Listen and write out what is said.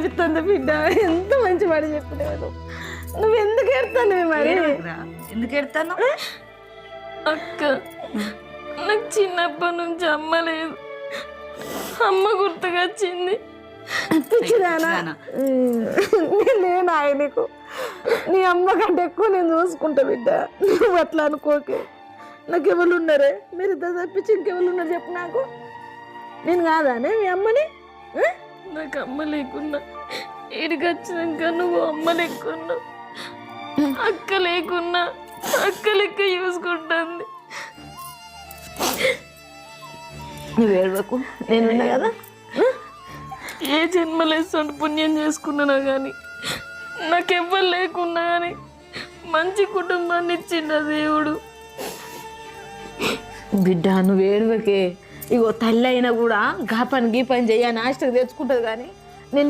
అనిపిస్తుంది బిడ్డ. ఎంత మంచి మాట చెప్పలేదు. నువ్వు ఎందుకు ఎడతాను మరి? ఎందుకు ఎడతాను? అక్క నాకు చిన్నప్పటి నుంచి అమ్మ లేదు, అమ్మ గుర్తుకొచ్చింది. పిచ్చిదానా నేను ఆయనకు నీ అమ్మ కంటే ఎక్కువ నేను చూసుకుంటా బిడ్డ. నువ్వు అట్లా అనుకోకే. నాకు ఎవరు ఉన్నారే? మీరు ఇద్దరు తప్పించి ఇంకెవరు ఉన్నారు చెప్పు నాకు. నేను కాదానే మీ అమ్మని? నాకు అమ్మ లేకున్నా ఇడికి వచ్చినాక నువ్వు అమ్మ లేకున్నా, అక్క లేకున్నా అక్క లెక్క చూసుకుంటుంది. నువ్వు ఏడవకు, నేనున్నా కదా. ఏ జన్మలేస్తుంటే పుణ్యం చేసుకున్నానా కానీ నాకెవ్వరు లేకున్నా కానీ మంచి కుటుంబాన్ని ఇచ్చిండు దేవుడు. బిడ్డ నువ్వు ఏడవకే. ఇగో తల్లి అయినా కూడా గా పని గీ పని చెయ్యని ఆస్తికి తెచ్చుకుంటుంది కానీ నేను